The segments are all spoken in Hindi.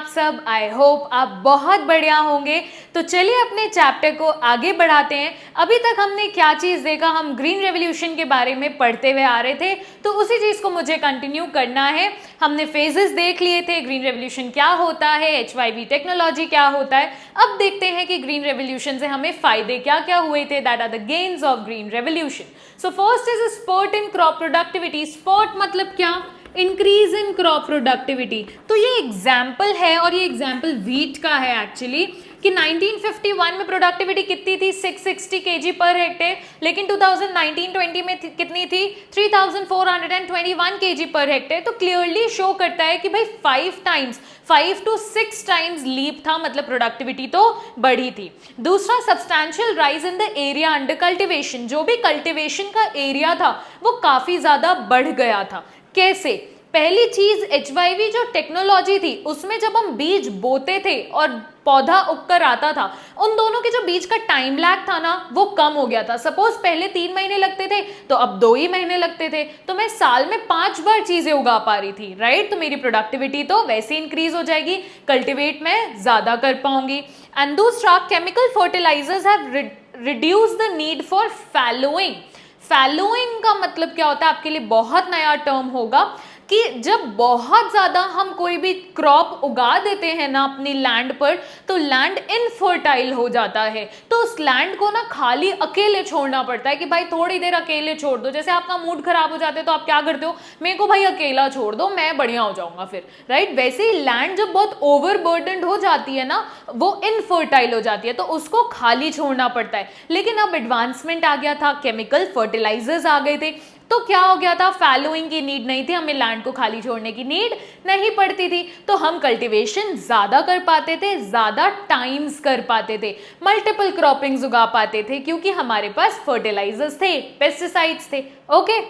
आप सब? आई होप आप बहुत बढ़िया होंगे। तो चलिए अपने चैप्टर को आगे बढ़ाते हैं। अभी तक हमने क्या चीज़ देखा, हम ग्रीन रेवोल्यूशन के बारे में पढ़ते हुए आ रहे थे, तो उसी चीज़ को मुझे कंटिन्यू करना है। हमने फेजेस देख लिए थे, ग्रीन रेवोल्यूशन क्या होता है, HYV टेक्नोलॉजी क्या होता है। अब देखते हैं कि ग्रीन रेवोल्यूशन से हमें फायदे क्या क्या हुए थे, that are the gains of green revolution. So first is a spurt in crop productivity. Spurt मतलब क्या? Increase in crop productivity. तो ये एग्जाम्पल है और ये एग्जाम्पल वीट का है एक्चुअली, कि 1951 में प्रोडक्टिविटी कितनी थी? 660 kg पर हेक्टेयर, लेकिन 2019-20 में कितनी थी? 3421 kg पर हेक्टेयर। तो क्लियरली शो करता है कि भाई 5 to 6 टाइम्स लीप था, मतलब प्रोडक्टिविटी तो बढ़ी थी। दूसरा, substantial rise in the area under cultivation. जो भी कल्टिवेशन का एरिया था वो काफी ज्यादा बढ़ गया था। कैसे? पहली चीज, HYV जो टेक्नोलॉजी थी उसमें जब हम बीज बोते थे और पौधा उगकर आता था, उन दोनों के जो बीज का टाइम लैग था ना, वो कम हो गया था। सपोज पहले 3 महीने लगते थे तो अब 2 ही महीने लगते थे, तो मैं साल में 5 बार चीजें उगा पा रही थी, राइट? तो मेरी प्रोडक्टिविटी तो वैसे इंक्रीज हो जाएगी, कल्टिवेट मैं ज्यादा कर पाऊंगी। एंड दूसरा, chemical fertilisers have reduce the need for fallowing. Fallowing का मतलब क्या होता है? आपके लिए बहुत नया टर्म होगा कि जब बहुत ज़्यादा हम कोई भी क्रॉप उगा देते हैं ना अपनी लैंड पर, तो लैंड इनफर्टाइल हो जाता है। तो उस लैंड को ना खाली अकेले छोड़ना पड़ता है कि भाई थोड़ी देर अकेले छोड़ दो। जैसे आपका मूड खराब हो जाता है तो आप क्या करते हो? मेरे को भाई अकेला छोड़ दो, मैं बढ़िया हो जाऊंगा फिर, राइट? वैसे ही लैंड जब बहुत ओवरबर्डन्ड हो जाती है ना, वो इनफर्टाइल हो जाती है, तो उसको खाली छोड़ना पड़ता है। लेकिन अब एडवांसमेंट आ गया था, केमिकल फर्टिलाइजर्स आ गए थे, तो क्या हो गया था? फैलोइंग की नीड नहीं थी, हमें लैंड को खाली छोड़ने की नीड नहीं पड़ती थी, तो हम कल्टीवेशन ज्यादा कर पाते थे, ज्यादा टाइम्स कर पाते थे, मल्टीपल क्रॉपिंग्स उगा पाते थे, क्योंकि हमारे पास फर्टिलाइजर्स थे, पेस्टिसाइड्स थे। ओके,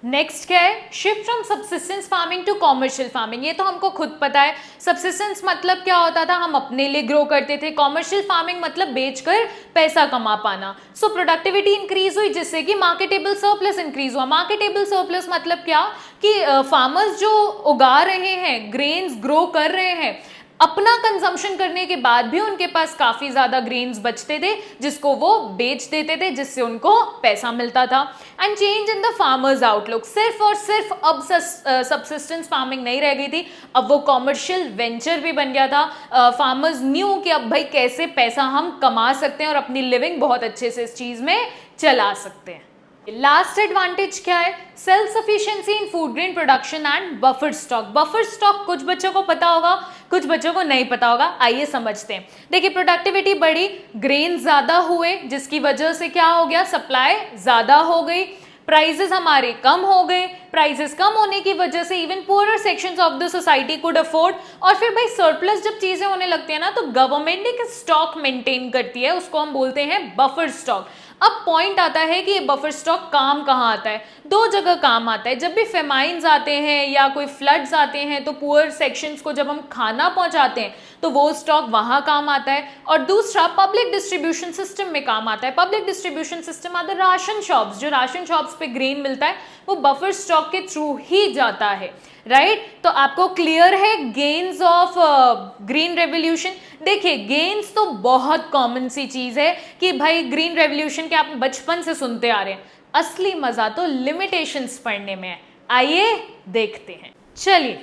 नेक्स्ट क्या है? Shift from subsistence farming to commercial farming. ये तो हमको खुद पता है। सब्सिस्टेंस मतलब क्या होता था? हम अपने लिए ग्रो करते थे। कॉमर्शियल फार्मिंग मतलब बेचकर पैसा कमा पाना। सो प्रोडक्टिविटी इंक्रीज हुई, जिससे कि मार्केटेबल सरप्लस इंक्रीज हुआ। मार्केटेबल सरप्लस मतलब क्या? कि फार्मर्स जो उगा रहे हैं, ग्रेन्स ग्रो कर रहे हैं, अपना कंजम्पशन करने के बाद भी उनके पास काफी ज्यादा ग्रेन्स बचते थे, जिसको वो बेच देते थे, जिससे उनको पैसा मिलता था। And change in the farmers outlook. सिर्फ और सिर्फ अब सबसिस्टेंस फार्मिंग नहीं रह गई थी, अब वो कॉमर्शियल वेंचर भी बन गया था। फार्मर्स न्यू कि अब भाई कैसे पैसा हम कमा सकते हैं और अपनी लिविंग बहुत अच्छे से इस चीज में चला सकते हैं। लास्ट एडवांटेज क्या है? Self sufficiency in food grain production and buffer stock. Buffer stock कुछ बच्चों को पता होगा, कुछ बच्चों को नहीं पता होगा। आइए समझते हैं। देखिए, प्रोडक्टिविटी बढ़ी, ग्रेन ज्यादा हुए, जिसकी वजह से क्या हो गया? सप्लाई ज्यादा हो गई, प्राइसेस हमारे कम हो गए। प्राइसेस कम होने की वजह से even poorer sections of the society could afford. और फिर भाई सरप्लस जब चीजें होने लगती है ना, तो गवर्नमेंट एक स्टॉक मेंटेन करती है, उसको हम बोलते हैं बफर स्टॉक। अब पॉइंट आता है कि ये बफर स्टॉक काम कहाँ आता है? 2 जगह काम आता है। जब भी फेमाइन्स आते हैं या कोई फ्लड्स आते हैं, तो पुअर सेक्शंस को जब हम खाना पहुंचाते हैं, तो वो स्टॉक वहां काम आता है। और दूसरा, पब्लिक डिस्ट्रीब्यूशन सिस्टम में काम आता है। पब्लिक डिस्ट्रीब्यूशन सिस्टम आते राशन शॉप्स, जो राशन शॉप्स पे ग्रेन मिलता है वो बफर स्टॉक के थ्रू ही जाता है, राइट? तो आपको क्लियर है गेन्स ऑफ ग्रीन रेवोल्यूशन। देखिए, गेन्स तो बहुत कॉमन सी चीज है कि भाई ग्रीन रेवोल्यूशन के आप बचपन से सुनते आ रहे हैं। असली मजा तो लिमिटेशंस पढ़ने में है। आइए देखते हैं। चलिए,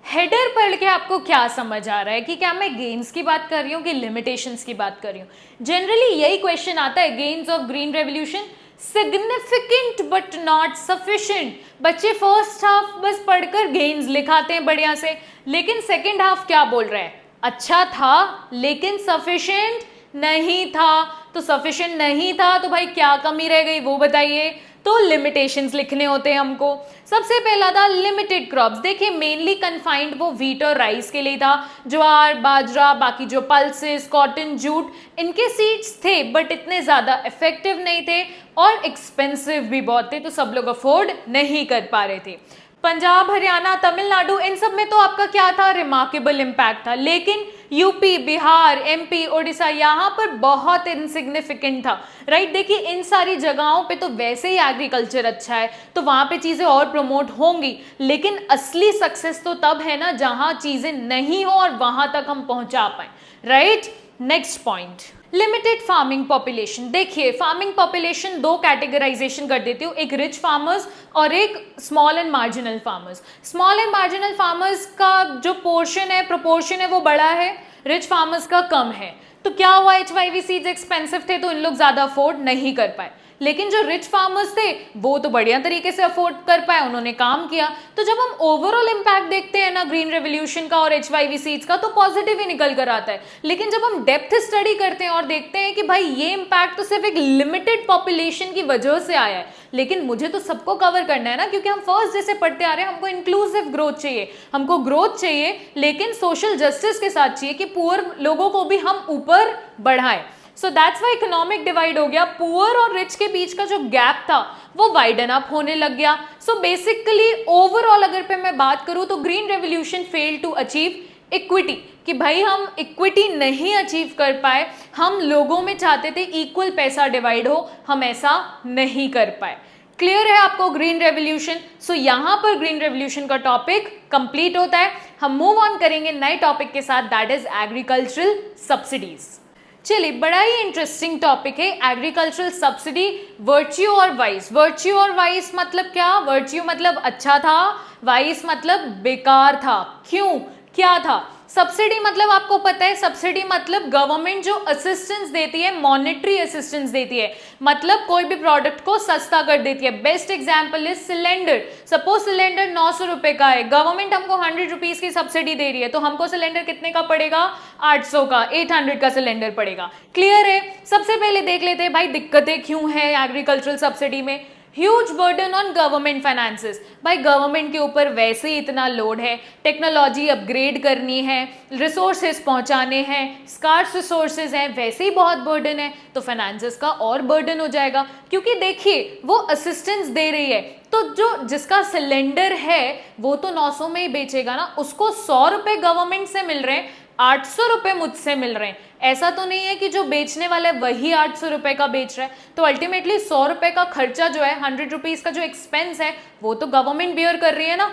हेडर पढ़ के आपको क्या समझ आ रहा है कि क्या मैं गेन्स की बात कर रही हूँ कि लिमिटेशंस की बात कर रही हूँ? जनरली यही क्वेश्चन आता है, gains of green revolution significant but not sufficient. बच्चे फर्स्ट हाफ बस पढ़कर गेन्स लिखाते हैं बढ़िया से, लेकिन सेकेंड हाफ क्या बोल रहे हैं? अच्छा था लेकिन सफिशिएंट नहीं था। तो सफिशिएंट नहीं था तो भाई क्या कमी रह गई वो बताइए? तो लिमिटेशंस लिखने होते हैं हमको। सबसे पहला था लिमिटेड क्रॉप्स। देखिए, मेनली कन्फाइंड वो व्हीट और राइस के लिए था। ज्वार, बाजरा, बाकी जो पल्सेस, कॉटन, जूट, इनके सीड्स थे, बट इतने ज्यादा इफेक्टिव नहीं थे और एक्सपेंसिव भी बहुत थे, तो सब लोग अफोर्ड नहीं कर पा रहे थे। पंजाब, हरियाणा, तमिलनाडु, इन सब में तो आपका क्या था, रिमार्केबल इम्पैक्ट था, लेकिन यूपी, बिहार, एमपी, ओडिशा, यहाँ पर बहुत इनसिग्निफिकेंट था, राइट। देखिए इन सारी जगहों पे तो वैसे ही एग्रीकल्चर अच्छा है, तो वहाँ पे चीज़ें और प्रमोट होंगी, लेकिन असली सक्सेस तो तब है ना जहाँ चीज़ें नहीं हो और वहाँ तक हम पहुँचा पाएँ, right. Next point, limited farming population. देखिए फार्मिंग पॉपुलेशन दो कैटेगराइजेशन कर देती हूँ, एक रिच फार्मर्स और एक small and marginal farmers. Small and marginal farmers का जो पोर्शन है, प्रोपोर्शन है, वो बड़ा है, रिच फार्मर्स का कम है। तो क्या हुआ, HYV सीड्स एक्सपेंसिव थे तो इन लोग ज़्यादा अफोर्ड नहीं कर पाए, लेकिन जो रिच फार्मर्स थे वो तो बढ़िया तरीके से अफोर्ड कर पाए, उन्होंने काम किया। तो जब हम ओवरऑल इम्पैक्ट देखते हैं ना ग्रीन रेवोल्यूशन का और HYV सीड्स का, तो पॉजिटिव ही निकल कर आता है। लेकिन जब हम डेप्थ स्टडी करते हैं और देखते हैं कि भाई ये इम्पैक्ट तो सिर्फ एक लिमिटेड पॉपुलेशन की वजह से आया है, लेकिन मुझे तो सबको कवर करना है ना, क्योंकि हम फर्स्ट जैसे पढ़ते आ रहे हैं, हमको इंक्लूसिव ग्रोथ चाहिए, हमको ग्रोथ चाहिए लेकिन सोशल जस्टिस के साथ चाहिए कि पुअर लोगों को भी हम ऊपर बढ़ाएं। So that's why economic divide हो गया, पुअर और रिच के बीच का जो गैप था वो वाइडन अप होने लग गया। सो बेसिकली ओवरऑल अगर पे मैं बात करूं तो green revolution fail to achieve equity, कि भाई हम इक्विटी नहीं अचीव कर पाए, हम लोगों में चाहते थे इक्वल पैसा डिवाइड हो, हम ऐसा नहीं कर पाए। क्लियर है आपको ग्रीन रेवोल्यूशन? सो यहां पर ग्रीन रेवोल्यूशन का टॉपिक कंप्लीट होता है। हम मूव ऑन करेंगे नए टॉपिक के साथ, दैट इज एग्रीकल्चरल सब्सिडीज। चलिए बड़ा ही इंटरेस्टिंग टॉपिक है एग्रीकल्चरल सब्सिडी, वर्च्यू और वाइस। वर्च्यू और वाइस मतलब क्या? वर्च्यू मतलब अच्छा था, वाइस मतलब बेकार था। क्यों, क्या था? सब्सिडी मतलब आपको पता है, सब्सिडी मतलब गवर्नमेंट जो असिस्टेंस देती है, मॉनेटरी असिस्टेंस देती है, मतलब कोई भी प्रोडक्ट को सस्ता कर देती है। Best example is cylinder. Suppose cylinder 900 रुपए का है, गवर्नमेंट हमको 100 रुपीज की सब्सिडी दे रही है, तो हमको सिलेंडर कितने का पड़ेगा? 800 का, 800 का सिलेंडर पड़ेगा। क्लियर है? सबसे पहले देख लेते हैं भाई दिक्कतें क्यों है एग्रीकल्चरल सब्सिडी में। Huge burden on government finances. भाई गवर्नमेंट के ऊपर वैसे ही इतना लोड है, टेक्नोलॉजी अपग्रेड करनी है, रिसोर्सेज पहुंचाने हैं, स्कार्स रिसोर्सेज हैं, वैसे ही बहुत बर्डन है, तो फाइनेंसेस का और बर्डन हो जाएगा। क्योंकि देखिए वो असिस्टेंस दे रही है, तो जो जिसका सिलेंडर है वो तो 900 में ही बेचेगा ना, उसको 100 रुपए गवर्नमेंट से मिल रहे हैं, 800 रुपए मुझसे मिल रहे हैं। ऐसा तो नहीं है कि जो बेचने वाला है वही 800 रुपए का बेच रहा है, तो अल्टीमेटली 100 रुपए का खर्चा जो है, 100 रुपीज का जो एक्सपेंस है, वो तो गवर्नमेंट बियर कर रही है ना।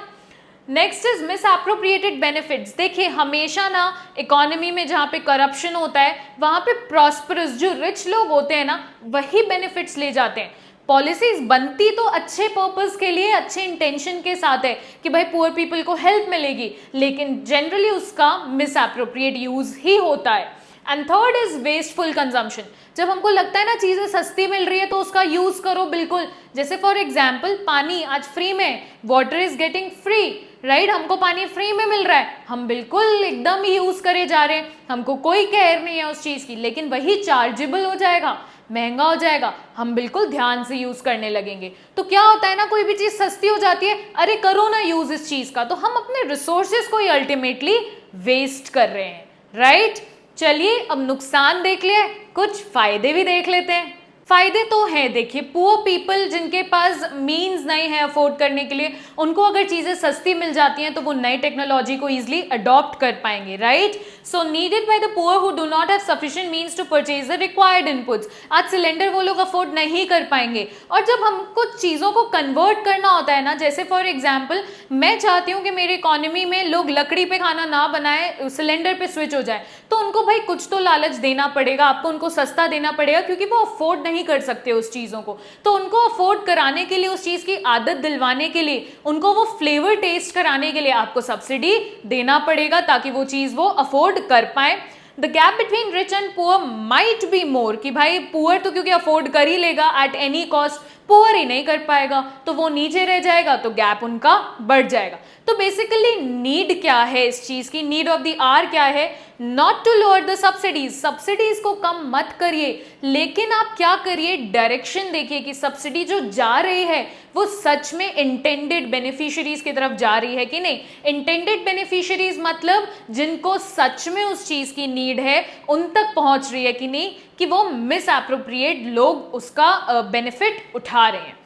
Next is miss appropriated benefits. देखिए हमेशा ना इकोनॉमी में जहाँ पे करप्शन होता है, वहां पे प्रॉस्परस जो रिच लोग होते हैं ना, वही बेनिफिट्स ले जाते हैं। पॉलिसीज बनती तो अच्छे पर्पस के लिए, अच्छे इंटेंशन के साथ है कि भाई पुअर पीपल को हेल्प मिलेगी, लेकिन जनरली उसका मिस एप्रोप्रिएट यूज ही होता है। And third is wasteful consumption. जब हमको लगता है ना चीजें सस्ती मिल रही है तो उसका यूज करो बिल्कुल। जैसे फॉर एग्जाम्पल पानी आज फ्री में, water is getting free, right, हमको पानी फ्री में मिल रहा है, हम बिल्कुल एकदम ही यूज करे जा रहे हैं, हमको कोई केयर नहीं है उस चीज की। लेकिन वही चार्जेबल हो जाएगा, महंगा हो जाएगा, हम बिल्कुल ध्यान से यूज करने लगेंगे। तो क्या होता है ना, कोई भी चीज सस्ती हो जाती है, अरे करो ना यूज इस चीज का, तो हम अपने रिसोर्सेज को ही अल्टीमेटली वेस्ट कर रहे हैं, राइट। चलिए अब नुकसान देख लिए, कुछ फायदे भी देख लेते हैं। फायदे तो हैं, देखिए पुअर पीपल जिनके पास मीन्स नहीं है अफोर्ड करने के लिए, उनको अगर चीजें सस्ती मिल जाती हैं तो वो नई टेक्नोलॉजी को इजीली अडॉप्ट कर पाएंगे, right. So needed by the poor who do not have sufficient means to purchase the required inputs. आज सिलेंडर वो लोग अफोर्ड नहीं कर पाएंगे, और जब हमको चीजों को कन्वर्ट करना होता है ना, जैसे फॉर एग्जाम्पल मैं चाहती हूँ कि मेरी इकोनॉमी में लोग लकड़ी पे खाना ना बनाए, सिलेंडर पे स्विच हो जाए, तो उनको भाई कुछ तो लालच देना पड़ेगा, आपको उनको सस्ता देना पड़ेगा, क्योंकि वो अफोर्ड नहीं कर सकते उस चीजों को। तो उनको अफोर्ड कराने के लिए, उस चीज की आदत दिलवाने के लिए, उनको वो फ्लेवर टेस्ट कराने के लिए आपको सब्सिडी देना पड़ेगा, ताकि वो चीज वो अफोर्ड कर पाए। The gap between rich and poor might be more, कि भाई पुअर तो क्योंकि अफोर्ड कर ही लेगा एट एनी कॉस्ट, पुअर ही नहीं कर पाएगा तो वो नीचे रह जाएगा, तो गैप उनका बढ़ जाएगा। तो बेसिकली नीड क्या है इस चीज की, नीड ऑफ द आर क्या है? Not to lower the subsidies, subsidies को कम मत करिए, लेकिन आप क्या करिए, डायरेक्शन देखिए कि सब्सिडी जो जा रही है वो सच में इंटेंडेड बेनिफिशियरीज की तरफ जा रही है कि नहीं। इंटेंडेड बेनिफिशियरीज मतलब जिनको सच में उस चीज की नीड है, उन तक पहुंच रही है कि नहीं, कि वो मिस एप्रोप्रिएट लोग उसका बेनिफिट उठा रहे हैं।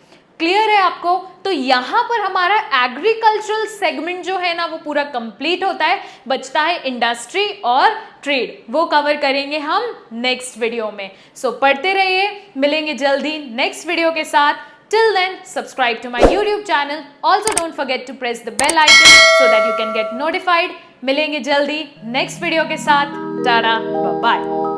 क्लियर है आपको? तो यहां पर हमारा एग्रीकल्चरल सेगमेंट जो है ना वो पूरा कंप्लीट होता है, बचता है इंडस्ट्री और ट्रेड, वो कवर करेंगे हम नेक्स्ट वीडियो में। सो पढ़ते रहिए, मिलेंगे जल्दी नेक्स्ट वीडियो के साथ। Till then, subscribe to my YouTube channel. Also don't forget to press the bell icon so that you can get notified. मिलेंगे जल्दी नेक्स्ट वीडियो के साथ। Tata, bye bye.